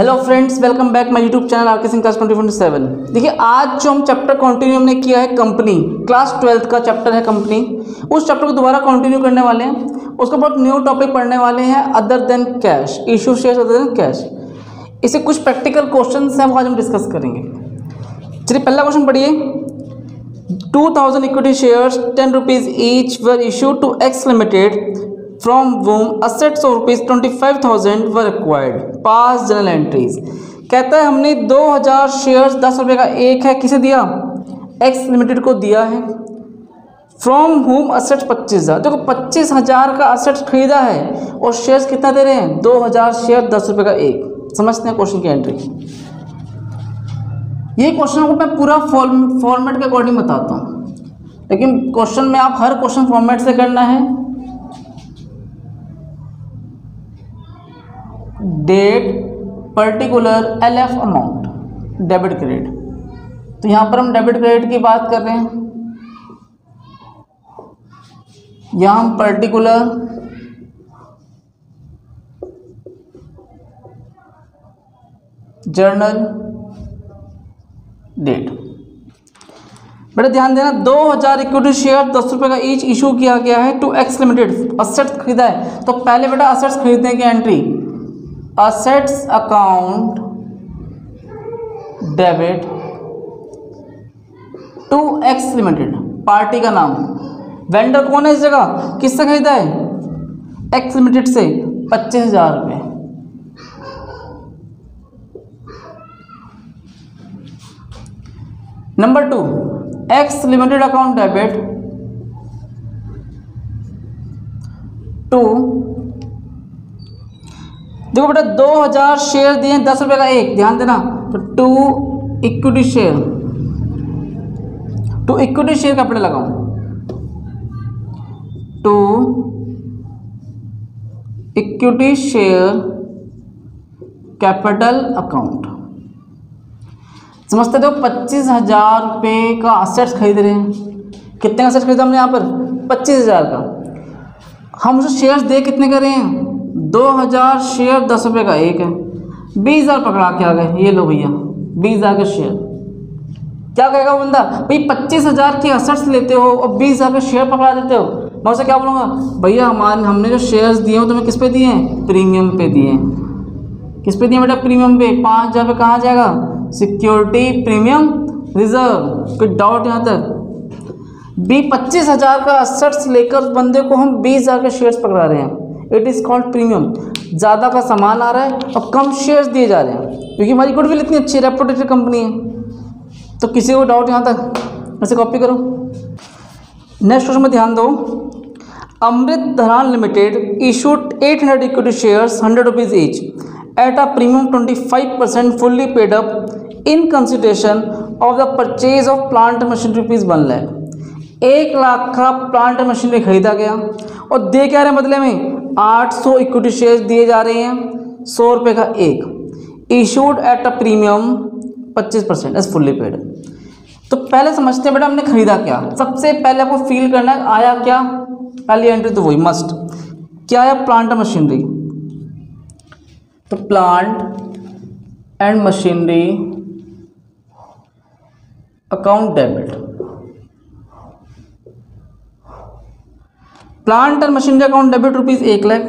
Hello friends, welcome back my YouTube channel are के Singh class 2027। देखिए, आज जो हम चैप्टर कंटिन्यू हमने किया है कंपनी, क्लास 12th का चैप्टर है कंपनी। उस चैप्टर को दोबारा कंटिन्यू करने वाले हैं। उसके बाद न्यू टॉपिक पढ़ने वाले हैं other than cash, issue shares other than cash. इसे कुछ प्रैक्टिकल क्वेश्चन हैं वो आज हम डिस्कस करेंगे। चलिए पहला क्वेश्चन पढ़िए। 2000 equity shares 10 rupees each were issued to x limited from whom assets of rupees 25,000 were acquired. Past journal entries। कहता है हमने 2000 शेयर्स 10 रुपये का एक है, किसे दिया? एक्स लिमिटेड को दिया है। फ्रॉम whom assets 25,000, देखो 25,000 का असेट्स खरीदा है और शेयर्स कितना दे रहे हैं? 2000 शेयर 10 रुपये का एक। समझते हैं क्वेश्चन की एंट्री। ये क्वेश्चन को मैं पूरा फॉर्मेट के अकॉर्डिंग बताता हूँ, लेकिन क्वेश्चन में आप हर क्वेश्चन फॉर्मेट से करना है। Date particular LF amount, debit credit. तो यहाँ पर हम डेबिट क्रेडिट की बात कर रहे हैं। यहाँ हम पर्टिकुलर जर्नल डेट। बेटा ध्यान देना, 2000 इक्विटी शेयर 10 रुपये का ईच इशू किया गया है टू एक्स लिमिटेड। असेट्स खरीदा है, तो पहले बेटा असेट्स खरीदने की entry, assets account debit to x limited. Party का नाम, वेंडर कौन है इस जगह, किससे खरीदा है? एक्स लिमिटेड से 25,000 रुपये। Number 2, x limited account debit to, देखो बेटा 2000 शेयर दिए 10 रुपये का एक, ध्यान देना। तो to equity share, to equity share capital लगाऊं, to equity share capital account. समझते हो, 25,000 रुपये का असेट्स खरीद रहे हैं। कितने का असेट्स खरीदा हमने यहाँ पर? 25,000 का। हम उसे शेयर्स दे कितने का रहे हैं? 2000 शेयर 10 रुपये का एक है, 20,000 पकड़ा के आ गए। ये लो भैया 20,000 का शेयर। क्या कहेगा वो बंदा, भाई 25,000 के असेट्स लेते हो और 20,000 का शेयर पकड़ा देते हो। मैं उसे क्या बोलूँगा, भैया हमने जो शेयर्स दिए हो तुम्हें किस पे दिए हैं? प्रीमियम पे दिए हैं। किस पे दिए बेटा? प्रीमियम पे। 5,000 पे कहाँ जाएगा? Security premium reserve. कोई डाउट यहाँ तक? 25,000 का असेट्स लेकर बंदे को हम 20,000 के शेयर्स पकड़ा रहे हैं। It is called premium. ज़्यादा का सामान आ रहा है और कम शेयर्स दिए जा रहे हैं, क्योंकि हमारी गुडविल इतनी अच्छी रेपुटेटेड कंपनी है। तो किसी को डाउट यहाँ तक? ऐसे कॉपी करो। नेक्स्ट क्वेश्चन में ध्यान दो। Amrit Dharan limited issued 800 equity shares 100 rupees each at a premium 25% fully paid up in consideration of the purchase of plant machinery rupees 1 lakh. 1 lakh का प्लांट मशीनरी खरीदा गया और दे क्या रहे हैं बदले में? 800 इक्विटी शेयर्स दिए जा रहे हैं, 100 रुपये का एक। Issued at a premium 25% as fully paid. तो पहले समझते हैं बेटा हमने खरीदा क्या। सबसे पहले आपको फील करना है आया क्या। पहली एंट्री तो वही मस्ट, क्या आया? Plant machinery. तो plant and machinery account debit. Plant and machinery account debit rupees 1 lakh.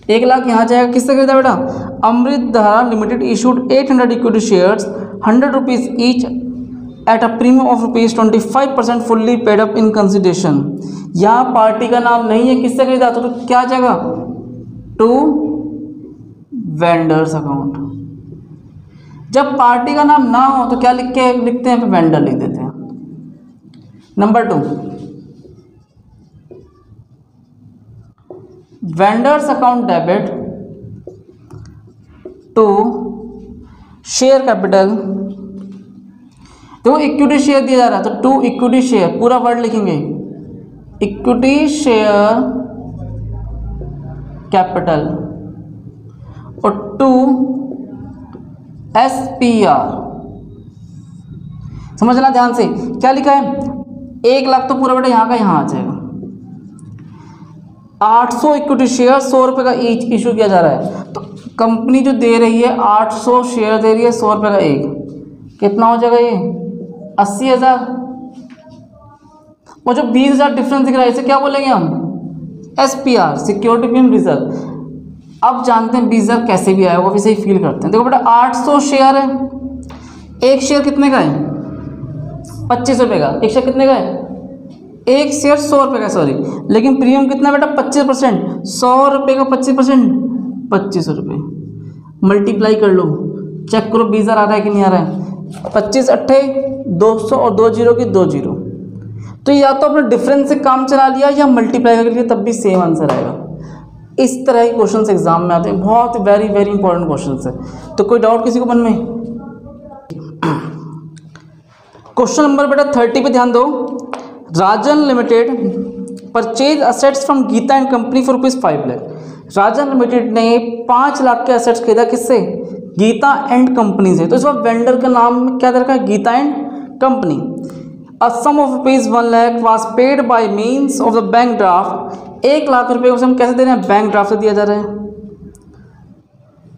1 lakh यहाँ जाएगा, किससे खरीदा बेटा? Amrit Dhara limited issued 800 equity shares 100 rupees each at a premium of rupees 25% fully paid up in consideration. यहाँ पार्टी का नाम नहीं है, किससे खरीदा? तो क्या जाएगा? To vendors account. जब पार्टी का नाम ना हो तो क्या लिखते हैं? वेंडर लिख देते हैं। Number 2, vendors account debit to share capital. देखो इक्विटी शेयर दिया जा रहा है, तो टू इक्विटी शेयर, पूरा वर्ड लिखेंगे, इक्विटी शेयर कैपिटल और टू SPR। समझना ध्यान से, क्या लिखा है? 1 लाख तो पूरा बेटा यहाँ का यहाँ आ जाएगा। 800 इक्विटी शेयर 100 रुपये का ईच इशू किया जा रहा है। तो कंपनी जो दे रही है 800 शेयर दे रही है 100 रुपये का एक, कितना हो जाएगा ये 80,000। और जो 20,000 डिफरेंस दिख रहा है इसे क्या बोलेंगे हम, SPR, सिक्योरिटी प्रीमियम रिजर्व। अब जानते हैं 20,000 कैसे भी आया वो भी सही फील करते हैं। देखो बेटा 800 शेयर है, एक शेयर कितने का है 25 रुपये का, एक शेयर कितने का है, एक शेयर 100 रुपये का, सॉरी, लेकिन प्रीमियम कितना बेटा 25%, 100 रुपये का 25%, 25 रुपये। मल्टीप्लाई कर लो, चेक करो 20,000 आ रहा है कि नहीं आ रहा है। 25 अट्ठे 200 और 2 जीरो की 2 जीरो, तो या तो अपने डिफरेंस से काम चला लिया या मल्टीप्लाई कर लिया, तब भी सेम आंसर आएगा। इस तरह के क्वेश्चन एग्जाम में आते हैं, बहुत वेरी वेरी इंपॉर्टेंट क्वेश्चन है। तो कोई डाउट किसी को मन में? क्वेश्चन नंबर बेटा 30 पे ध्यान दो। Rajan limited purchase assets from Geeta and company for ₹5 lakh. Rajan limited ने 5 लाख के असेट्स खरीदा, किससे, गीता एंड कंपनी से। तो इस वक्त वेंडर का नाम क्या दे रखा है, Geeta and company. A sum of ₹1 lakh was paid by means of the bank draft. 1 lakh रुपए को हम कैसे दे रहे हैं, बैंक ड्राफ्ट से दिया जा रहा है।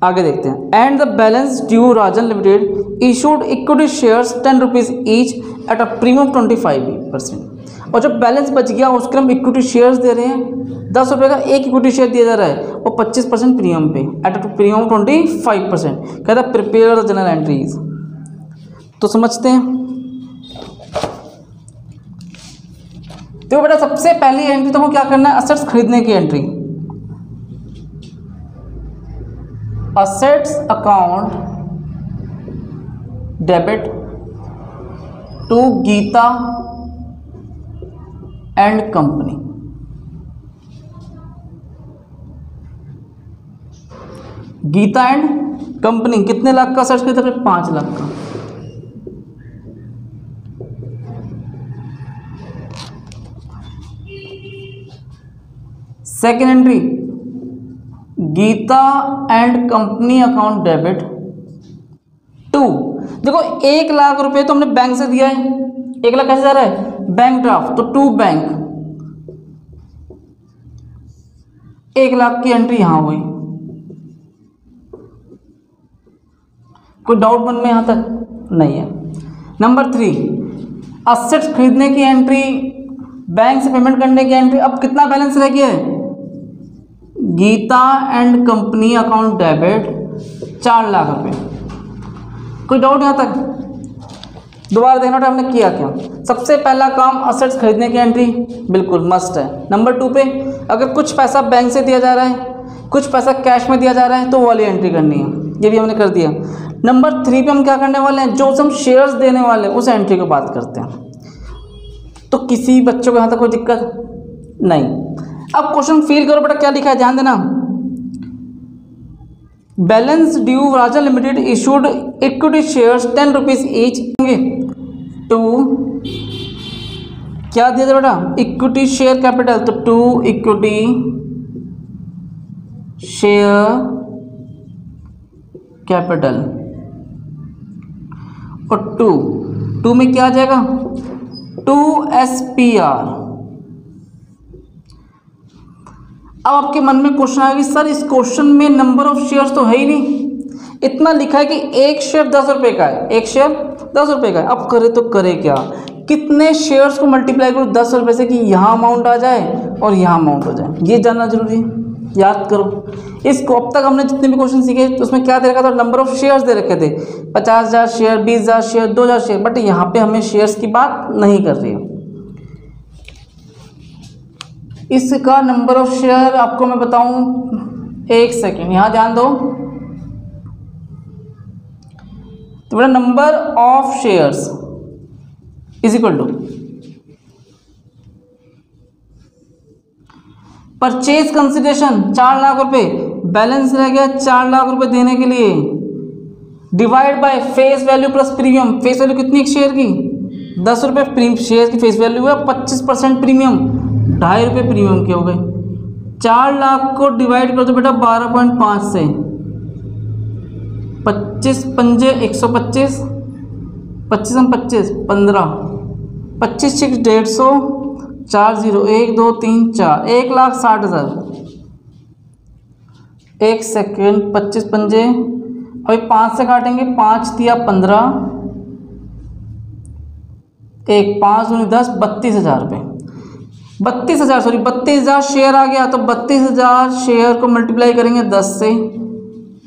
आगे देखते हैं। And the balance due Rajan limited issued equity shares ₹10 each at a premium 25%। और जो बैलेंस बच गया उसके हम इक्विटी शेयर्स दे रहे हैं, 10 रुपये का एक इक्विटी शेयर दिया जा रहा है और 25% प्रीमियम पे, एट अ प्रीमियम 25%। कहता है प्रिपेयर द जनरल एंट्रीज। तो समझते हैं। तो बेटा सबसे पहली एंट्री तो क्या करना है, असेट्स खरीदने की entry. Assets account debit to Geeta and company. Geeta and company कितने लाख का असेट्स खरीदा, 5 लाख का। Second entry Geeta and company account debit to, देखो 1 लाख रुपए तो हमने बैंक से दिया है, 1 लाख कैसे जा रहा है, बैंक ड्राफ्ट, तो टू बैंक, 1 लाख की एंट्री यहां हुई। कोई डाउट मन में यहां तक नहीं है। नंबर 3 असेट्स खरीदने की एंट्री, बैंक से पेमेंट करने की एंट्री। अब कितना बैलेंस रह गया है, Geeta and company account debit 4 lakh रुपए। कोई डाउट यहां तक? दोबारा देखना हमने किया क्या। सबसे पहला काम असेट्स खरीदने की एंट्री बिल्कुल मस्ट है। नंबर 2 पे अगर कुछ पैसा बैंक से दिया जा रहा है, कुछ पैसा कैश में दिया जा रहा है, तो वो वाली एंट्री करनी है, ये भी हमने कर दिया। नंबर 3 पे हम क्या करने वाले हैं, जो हम शेयर्स देने वाले हैं उस एंट्री की बात करते हैं। तो किसी बच्चों को यहाँ तक कोई दिक्कत नहीं। अब क्वेश्चन फील करो बेटा, क्या लिखा है ध्यान देना। Balance due Rajan limited issued equity shares ₹10 each to, क्या दिया था बेटा, इक्विटी शेयर कैपिटल, तो 2 इक्विटी शेयर कैपिटल और 2 में क्या आ जाएगा, 2 SPR। अब आपके मन में क्वेश्चन आएगा कि सर इस क्वेश्चन में नंबर ऑफ शेयर्स तो है ही नहीं, इतना लिखा है कि एक शेयर 10 रुपये का है, एक शेयर 10 रुपये का है। अब करे तो करे क्या, कितने शेयर्स को मल्टीप्लाई करो 10 रुपये से कि यहाँ अमाउंट आ जाए और यहाँ अमाउंट हो जाए, ये जानना जरूरी है। याद करो इसको, अब तक हमने जितने भी क्वेश्चन सीखे तो उसमें क्या दे रखा था, नंबर ऑफ शेयर्स दे रखे थे, 50,000 शेयर, 20,000 शेयर, 2,000 शेयर, बट यहाँ पे हमें शेयर्स की बात नहीं कर रही है। इसका नंबर ऑफ शेयर आपको मैं बताऊं, 1 सेकेंड यहाँ ध्यान दो। तो मेरा number of shares is equal to purchase consideration 4 lakh रुपए, बैलेंस रह गया 4 लाख रुपए देने के लिए, divide by face value plus premium. Face value कितनी एक शेयर की, 10 रुपये शेयर की फेस वैल्यू है, 25% प्रीमियम, 2.5 रुपये प्रीमियम के हो गए। 4 लाख को डिवाइड कर दो बेटा 12.5 से, 25 पंजे 125, 25 हम 25 15, 25 6 150, 4 0 1 2 3 4, 1,60,000। एक सेकेंड, 25 पंजे, अभी 5 से काटेंगे, 5 दिया 15, एक 5 दूनी 10, 32,000 रुपये, 32,000 सॉरी 32,000 शेयर आ गया। तो 32,000 शेयर को मल्टीप्लाई करेंगे 10 से,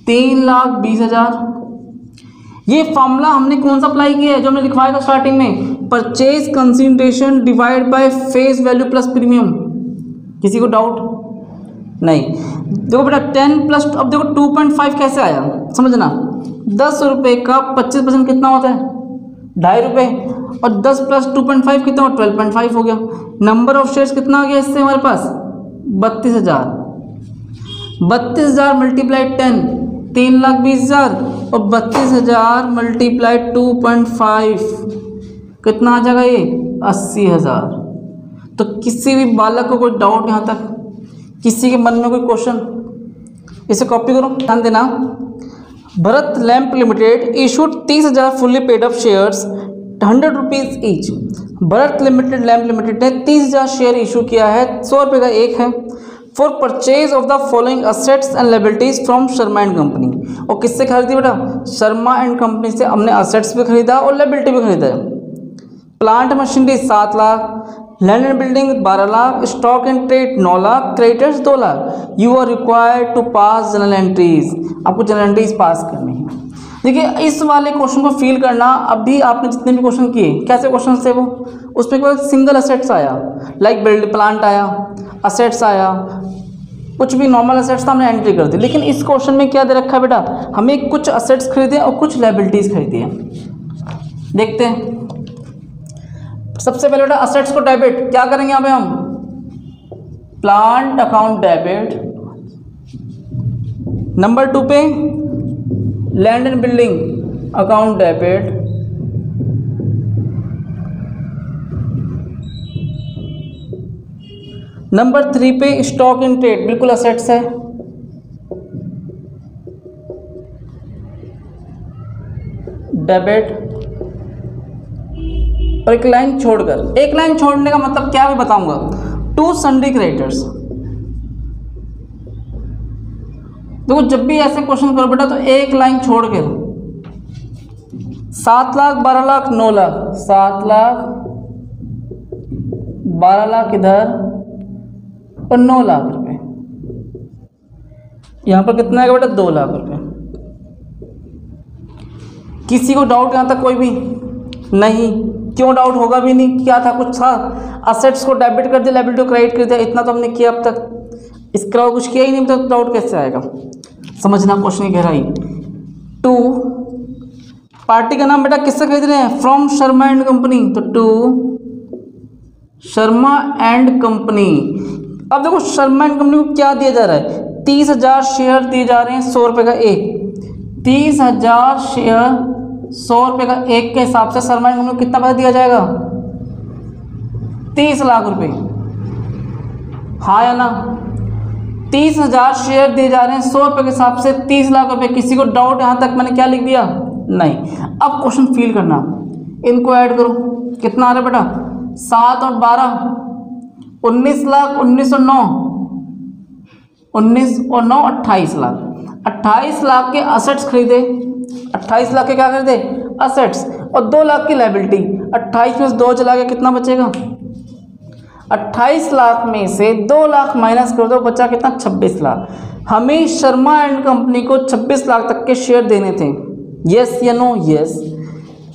3,20,000। ये फॉर्मूला हमने कौन सा अप्लाई किया है, जो हमने लिखवाया था स्टार्टिंग में, purchase consideration divide by face value plus premium. किसी को डाउट? नहीं। देखो बेटा 10 प्लस, अब देखो 2.5 कैसे आया समझना। 10 रुपये का 25% कितना होता है? 2.5 रुपये, और 10 प्लस 2.5 कितना हो? 12.5 हो गया। नंबर ऑफ शेयर्स कितना आ गया इससे हमारे पास? 32,000। 32,000 मल्टीप्लाई 10, 3,20,000, और 32,000 मल्टीप्लाई 2.5 कितना आ जाएगा ये? 80,000। तो किसी भी बालक को कोई डाउट यहाँ तक, किसी के मन में कोई क्वेश्चन? इसे कॉपी करो, ध्यान देना। Bharat lamp limited issued 30,000 fully paid up shares 100 rupees each. Bharat limited lamp limited ने 30,000 शेयर इशू किया है, 100 रुपये का एक है, for purchase of the following assets and liabilities from Sharma and company. और किससे खरीदी बेटा? शर्मा एंड कंपनी से हमने असेट्स भी खरीदा और लायबिलिटी भी खरीदा है। Plant machinery 7 lakh, land and building 12 lakh, stock and trade 9 lakh, creditors 2 lakh. You are required to pass journal entries. आपको जनरल एंट्रीज पास करनी है। देखिए इस वाले क्वेश्चन को फील करना, अभी आपने जितने भी क्वेश्चन किए, कैसे क्वेश्चन थे वो? उसमें केवल सिंगल असेट्स आया, लाइक बिल्ड प्लांट आया, असेट्स आया, कुछ भी नॉर्मल असेट्स था हमने एंट्री कर दी। लेकिन इस क्वेश्चन में क्या दे रखा है बेटा? हमें कुछ असेट्स खरीदे और कुछ लायबिलिटीज खरीदी है। देखते हैं। सबसे पहले बेटा असेट्स को डेबिट क्या करेंगे यहाँ पे हम? Plant account debit. नंबर 2 पे land and building account debit. Number 3 पे स्टॉक इन ट्रेड, बिल्कुल असेट्स है, डेबिट। और एक लाइन छोड़कर, एक लाइन छोड़ने का मतलब क्या मैं बताऊंगा, 2 सन्ड्री क्रेडिटर्स। देखो जब भी ऐसे क्वेश्चन करो बेटा तो एक लाइन छोड़ के, 7 लाख 12 लाख 9 लाख, 7 लाख 12 लाख इधर और 9 लाख रुपए। यहाँ पर कितना है बेटा? 2 लाख रुपए। किसी को डाउट यहाँ तक कोई भी नहीं? क्यों डाउट होगा भी नहीं? क्या था? कुछ था? असेट्स को डेबिट कर दिया, लायबिलिटी को क्रेडिट कर दिया, इतना तो हमने किया अब तक। इसके अलावा कुछ किया ही नहीं, तो डाउट कैसे आएगा? समझना क्वेश्चन की गहराई। 2 पार्टी का नाम बेटा किससे खरीद रहे हैं? From Sharma and company. तो 2 शर्मा एंड कंपनी। अब देखो शर्मा एंड कंपनी को क्या दिया जा रहा है? 30,000 शेयर दिए जा रहे हैं, 100 रुपये का एक। 30,000 शेयर 100 रुपये का एक के हिसाब से शर्मा एंड कंपनी को कितना पैसा दिया जाएगा? 30 लाख रुपए। हाँ या ना? 30,000 शेयर दिए जा रहे हैं 100 रुपये के हिसाब से, 30 लाख रुपए। किसी को डाउट यहाँ तक मैंने क्या लिख दिया? नहीं। अब क्वेश्चन फील करना, इनको ऐड करो, कितना आ रहा है बेटा? 7 और 12 19 लाख, 19 और 9 19 और 9 28 लाख। 28 लाख के असेट्स खरीदे, 28 लाख के क्या खरीदे? असेट्स, और 2 लाख की लायबिलिटी। 28 में से 2 चला गया, कितना बचेगा? 28 लाख में से 2 लाख माइनस कर दो, बचा कितना? 26 लाख। हमें शर्मा एंड कंपनी को 26 लाख तक के शेयर देने थे, यस या नो? यस।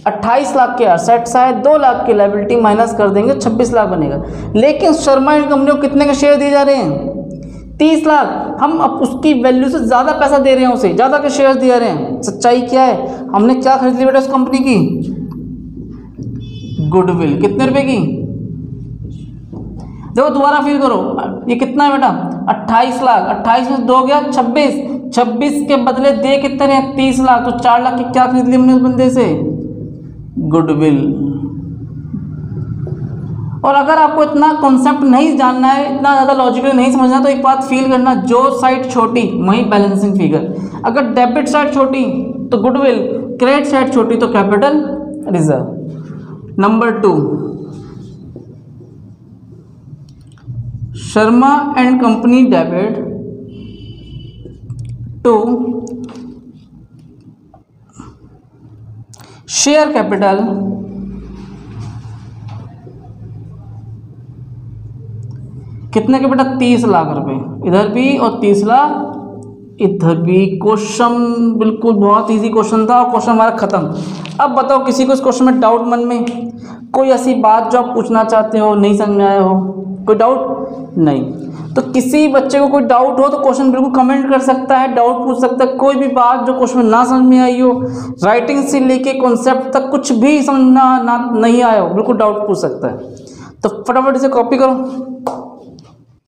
28 लाख के असेट्स आए, 2 लाख की लायबिलिटी माइनस कर देंगे, 26 लाख बनेगा। लेकिन शर्मा एंड कंपनी को कितने के शेयर दिए जा रहे हैं? 30 लाख। हम अब उसकी वैल्यू से ज़्यादा पैसा दे रहे हैं, उसे ज़्यादा के शेयर दे रहे हैं। सच्चाई क्या है? हमने क्या खरीद ली बेटा उस कंपनी की? गुडविल। कितने रुपए की? देखो दोबारा फील करो, ये कितना है बेटा? 28 लाख। 28 में 2 गया 26, 26 के बदले दे कितने रहे? 30 लाख। तो 4 लाख की क्या खरीद ली हमने उस बंदे से? गुडविल। और अगर आपको इतना कॉन्सेप्ट नहीं जानना है, इतना ज़्यादा लॉजिकली नहीं समझना, तो एक बात फील करना, जो साइड छोटी वही बैलेंसिंग फिगर। अगर डेबिट साइड छोटी तो गुडविल, क्रेडिट साइड छोटी तो capital reserve. Number 2 Sharma and company debit to share capital कितने के बेटा 30 लाख रुपए, इधर भी और 30 लाख इधर भी। क्वेश्चन बिल्कुल बहुत इजी क्वेश्चन था और क्वेश्चन हमारा खत्म। अब बताओ किसी को इस क्वेश्चन में डाउट मन में, कोई ऐसी बात जो आप पूछना चाहते हो, नहीं समझ में आया हो, कोई डाउट नहीं? तो किसी बच्चे को कोई डाउट हो तो क्वेश्चन बिल्कुल कमेंट कर सकता है, डाउट पूछ सकता है। कोई भी बात जो क्वेश्चन में ना समझ में आई हो, राइटिंग से लेके कॉन्सेप्ट तक कुछ भी समझना नहीं आया हो, बिल्कुल डाउट पूछ सकता है। तो फटाफट इसे कॉपी करो।